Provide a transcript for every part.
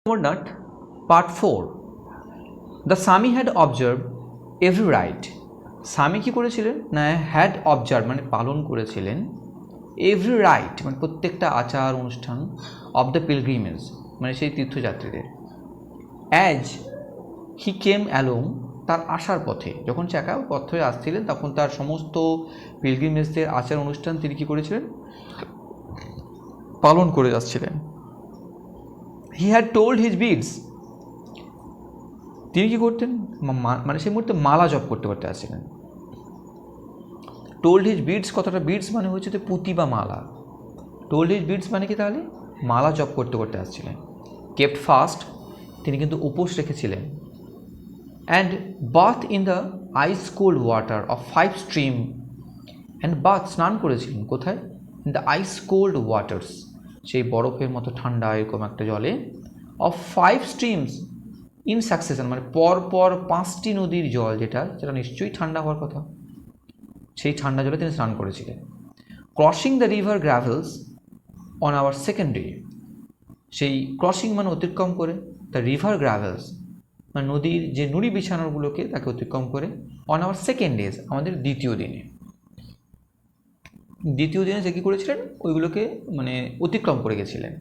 Amarnath, Part 4. The Sami had observed every rite. স্বামী কি করেছিলেন না হ্যাড অবজার্ভ মানে পালন করেছিলেন এভরি রাইট মানে প্রত্যেকটা আচার অনুষ্ঠান অব দ্য পিলগ্রিমেজ মানে সেই তীর্থযাত্রীদের। অ্যাজ হি কেম অ্যালোং তার আসার পথে, যখন সে একা পথ হয়ে আসছিলেন তখন তার সমস্ত পিলগ্রিমেজদের আচার অনুষ্ঠান তিনি কী করেছিলেন পালন করে যাচ্ছিলেন। He had told his beads তিনি কী করতেন মানে সেই মুহূর্তে মালা জপ করতে করতে আসছিলেন। টোল্ড হিজ বিডস, কথাটা বিডস মানে হচ্ছে তো পুঁতি বা মালা। টোল্ড হিজ বিডস মানে কি তাহলে মালা জপ করতে করতে আসছিলেন। কেপ্ট ফাস্ট তিনি কিন্তু উপোস রেখেছিলেন। And bath in the ice cold water of 5 stream and bath স্নান করেছিলেন কোথায় in the ice cold waters সেই বরফের মতো ঠান্ডা এরকম একটা জলে অফ 5 স্ট্রিমস ইন সাকসেশন মানে পরপর 5টি নদীর জল যেটা নিশ্চয়ই ঠান্ডা হওয়ার কথা, সেই ঠান্ডা জলে তিনি স্নান করেছিলেন। Crossing the river gravels on our second day, সেই ক্রসিং মানে অতিক্রম করে, দ্য রিভার গ্র্যাভেলস মানে নদীর যে নুড়ি বিছানাগুলোকে তাকে অতিক্রম করে অন আওয়ার সেকেন্ড ডেজ আমাদের দ্বিতীয় দিনে সে কী করেছিলেন ওইগুলোকে মানে অতিক্রম করে গেছিলেন।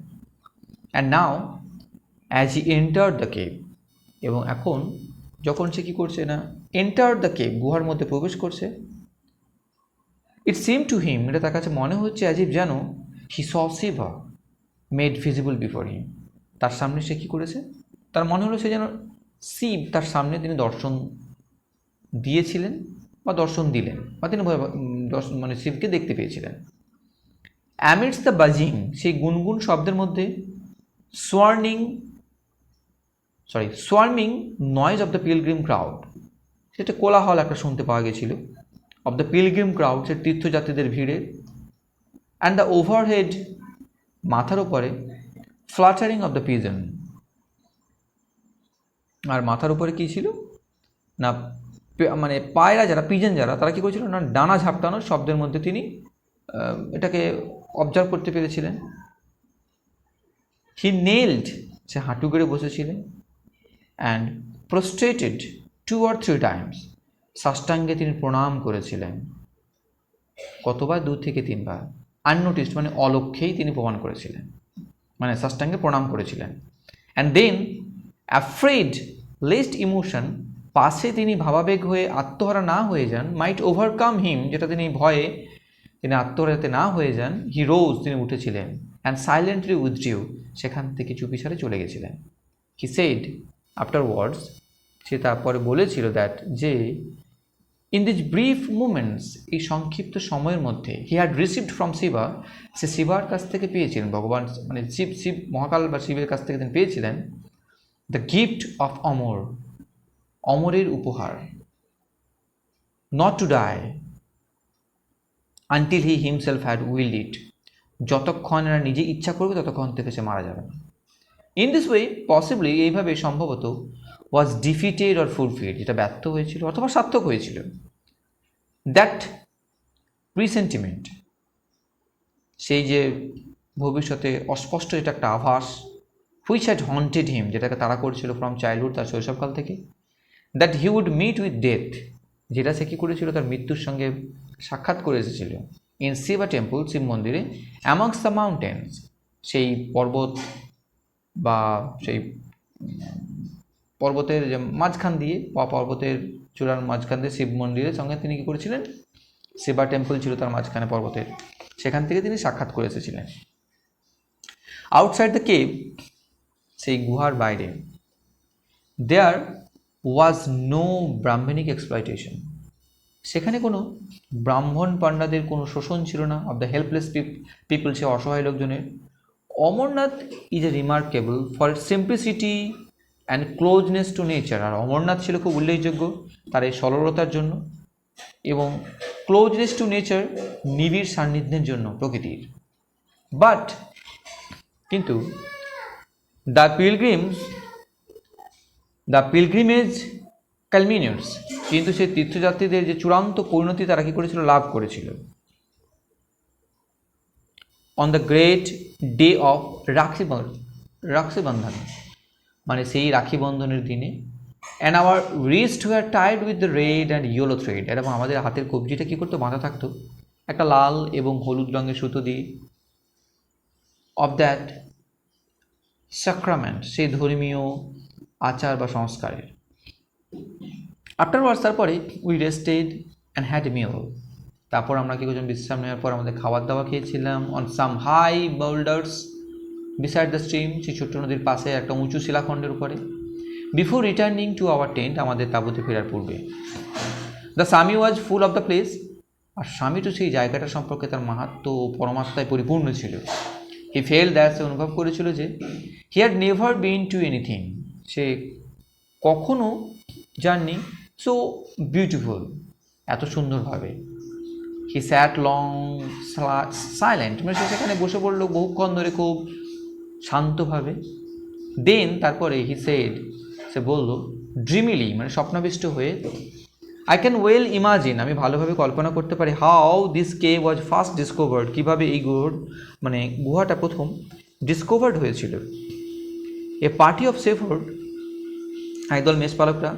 And now as he enter the cave, এবং এখন যখন সে কী করছে না এন্টার দ্য কেভ গুহার মধ্যে প্রবেশ করছে, ইট সিম টু হিম এটা তার কাছে মনে হচ্ছে অ্যাজ যেন he saw Shiva made visible before him, তার সামনে সে কী করেছে তার মনে হলো সে যেন শিব তার সামনে তিনি দর্শন দিয়েছিলেন বা দর্শন দিলেন বা তিনি মানে শিবকে দেখতে পেয়েছিলেন। অ্যামিডস দ্য বাজিং সেই গুনগুন শব্দের মধ্যে swarming noise of the pilgrim crowd, সেটা কোলাহল একটা শুনতে পাওয়া গেছিল অফ দ্য পিলগ্রিম ক্রাউড সে তীর্থযাত্রীদের ভিড়ে। অ্যান্ড দ্য ওভারহেড মাথার উপরে ফ্লাটারিং অফ দ্য পিজন, আর মাথার উপরে কী ছিল না মানে পায়রা যারা পিজন যারা তারা কী করেছিল না ডানা ঝাপটানোর শব্দের মধ্যে তিনি এটাকে অবজার্ভ করতে পেরেছিলেন। হি নেলড সে হাঁটু গেড়ে বসেছিলেন। অ্যান্ড প্রোস্ট্রেটেড 2 or 3 টাইমস সাষ্টাঙ্গে তিনি প্রণাম করেছিলেন। কতবার 2 থেকে 3 বার। আননোটিসড মানে অলক্ষ্যেই তিনি প্রমাণ করেছিলেন মানে সাষ্টাঙ্গে প্রণাম করেছিলেন। And then afraid lest emotion পাশে তিনি ভাবাবেগ হয়ে আত্মহারা না হয়ে যান, মাইট ওভারকাম হিম যেটা তিনি ভয়ে তিনি আত্মহারা যাতে না হয়ে যান, হি রোজ তিনি উঠেছিলেন। অ্যান্ড সাইলেন্টলি উইথড্রিউ সেখান থেকে চুপিসারে চলে গেছিলেন। হি সেড আফটারওয়ার্ডস সে তারপরে বলেছিল দ্যাট যে ইন দিস ব্রিফ মুমেন্টস এই সংক্ষিপ্ত সময়ের মধ্যে he had received from Shiva সে শিবার কাছ থেকে পেয়েছিলেন ভগবান মানে শিব মহাকাল বা শিবের কাছ থেকে তিনি পেয়েছিলেন দ্য গিফট অফ অমরের উপহার, not to die until he himself had willed it যতক্ষণ এরা নিজে ইচ্ছা করবে ততক্ষণ থেকে সে মারা যাবে না। ইন দিস ওয়ে পসিবলি এইভাবে সম্ভবত ওয়াজ ডিফিটেড অর ফুলফিলড যেটা ব্যর্থ হয়েছিল অথবা সার্থক হয়েছিল। দ্যাট প্রিসেন্টিমেন্ট সেই যে ভবিষ্যতে অস্পষ্ট এটা একটা আভাস, হুইচ হ্যাড হন্টেড হিম যেটাকে তাড়া করছিল ফ্রম চাইল্ডহুড তার শৈশবকাল থেকে, that he would meet with death যেটা সে কী করেছিল তার মৃত্যুর সঙ্গে সাক্ষাৎ করে এসেছিল ইন শিবা টেম্পল শিব মন্দিরে, অ্যামংস দ্য মাউন্টেন্স সেই পর্বত বা সেই পর্বতের যে মাঝখান দিয়ে বা পর্বতের চূড়ার মাঝখান দিয়ে শিব মন্দিরের সঙ্গে তিনি কী করেছিলেন শিবা টেম্পল ছিল তার মাঝখানে পর্বতের, সেখান থেকে তিনি সাক্ষাৎ করে এসেছিলেন। আউটসাইড দ্য কেভ সেই গুহার বাইরে দেয়ার ওয়াজ নো ব্রাহ্মণিক এক্সপ্লয়টেশন সেখানে কোনো ব্রাহ্মণ পাণ্ডাদের কোনো শোষণ ছিল না অফ দ্য হেল্পলেস পিপল সে অসহায় লোকজনের। Amarnath is a remarkable for its simplicity and closeness to nature, আর অমরনাথ ছিল খুব উল্লেখযোগ্য তার এই সরলতার জন্য এবং ক্লোজনেস টু নেচার নিবিড় সান্নিধ্যের জন্য প্রকৃতির। বাট কিন্তু দ্য পিলগ্রিমেজ কালমিনেটস কিন্তু সেই তীর্থযাত্রীদের যে চূড়ান্ত পরিণতি তারা কী করেছিল লাভ করেছিল on the great day of Rakshabandhan মানে সেই রাখি বন্ধনের দিনে। And our wrist were tied with the red and yellow thread, এবং আমাদের হাতের কবজিটা কী করতো, বাঁধা থাকতো একটা লাল এবং হলুদ রঙের সুতো দিয়ে। অফ দ্যাট সাক্রামেন্ট, সেই ধর্মীয় আচার বা সংস্কারের। আফটারওয়ার্ডস, তারপরে we rested and had a meal, তারপর আমরা কী করছিলাম, বিশ্রাম নেওয়ার পর আমাদের খাবার দাবার খেয়েছিলাম। On some high boulders beside the stream, সেই ছোট্ট নদীর পাশে একটা উঁচু শিলাখণ্ডের উপরে। Before returning to our tent, আমাদের তাঁবুতে ফেরার পূর্বে। The swami was full of the place, আর স্বামী তো সেই জায়গাটা সম্পর্কে তার মাহাত্ম্য ও পরমাত্মায় পরিপূর্ণ ছিল। হি ফেল দ্যাট, সে অনুভব করেছিল যে he had never been to anything, সে কখনো যাননি সো বিউটিফুল, এত সুন্দরভাবে। হি স্যাট লং সাইলেন্ট, মানে সে সেখানে বসে পড়লো বহুক্ষণ ধরে খুব শান্তভাবে। দেন, তারপরে হি সেড, সে বলল ড্রিমিলি, মানে স্বপ্নাবিষ্ট হয়ে, আই ক্যান ওয়েল ইমাজিন, আমি ভালোভাবে কল্পনা করতে পারি, how this cave was first discovered, কীভাবে এই গুহাটা প্রথম ডিসকভার্ড হয়েছিল। এ পার্টি অফ শেফার্ড, একদল মেষপালকরা,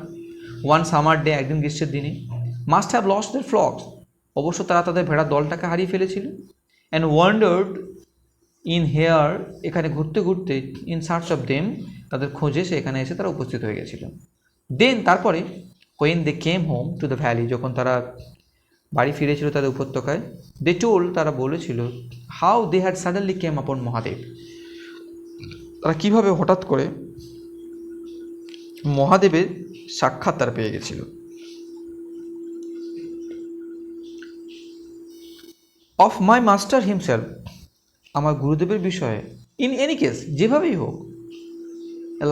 ওয়ান সামার ডে, একদিন গ্রীষ্মের দিনে, মাস্ট হ্যাভ লস্ট দেয়ার ফ্লকস, অবশ্য তারা তাদের ভেড়ার দলটাকে হারিয়ে ফেলেছিল। অ্যান্ড ওয়ান্ডার্ড ইন হেয়ার, এখানে ঘুরতে ঘুরতে, ইন সার্চ অফ দেম, তাদের খোঁজে সে এখানে এসে তারা উপস্থিত হয়ে গেছিল। দেন, তারপরে when they came home to the valley, যখন তারা বাড়ি ফিরেছিল তাদের উপত্যকায়, they told, তারা বলেছিল, how they had suddenly came upon Mahadev, তারা কীভাবে হঠাৎ করে মহাদেবের সাক্ষাৎ তারা পেয়ে গেছিল। অফ মাই মাস্টার হিমসেলফ, আমার গুরুদেবের বিষয়ে, ইন এনি কেস, যেভাবেই হোক,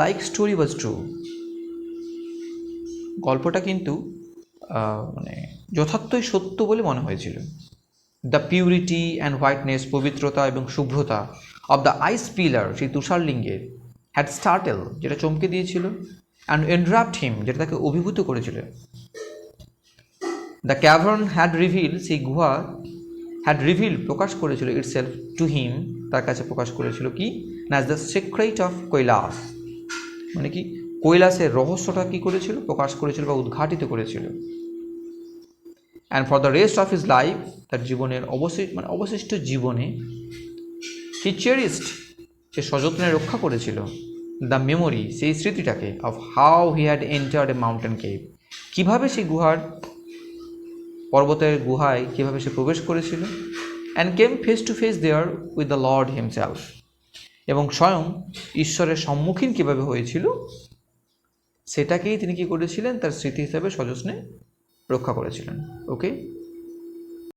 লাইক স্টোরি ওয়াজ ট্রু, গল্পটা কিন্তু মানে যথার্থই সত্য বলে মনে হয়েছিল। দ্য পিউরিটি অ্যান্ড হোয়াইটনেস, পবিত্রতা এবং শুভ্রতা, অফ দ্য আইস পিলার, সেই তুষারলিঙ্গের, হ্যাড স্টার্টেল, যেটা চমকে দিয়েছিল, অ্যান্ড এনড্রাফট হিম, যেটা তাকে অভিভূত করেছিল। দ্য ক্যাভার্ন হ্যাড রিভিল, সেই গুহা হ্যাড রিভিল, প্রকাশ করেছিল, ইটসেলফ টু হিম, তার কাছে প্রকাশ করেছিল কি, as the secret of Kailash, মানে কি কৈলাসের রহস্যটা কী করেছিল, প্রকাশ করেছিল বা উদ্ঘাটিত করেছিল। And for the rest of his life, তার জীবনের অবশিষ্ট জীবনে, হি চেরিস্ট, সে সযত্নে রক্ষা করেছিল, দ্য মেমোরি, সেই স্মৃতিটাকে, of how he had entered a mountain cave, কীভাবে সেই পর্বতের গুহায় কীভাবে সে প্রবেশ করেছিল। And came face to face there with the lord himself, এবং স্বয়ং ঈশ্বরের সম্মুখীন কীভাবে হয়েছিল, সেটাকেই তিনি কী করেছিলেন, তার স্মৃতি হিসাবে সযত্নে রক্ষা করেছিলেন। ওকে।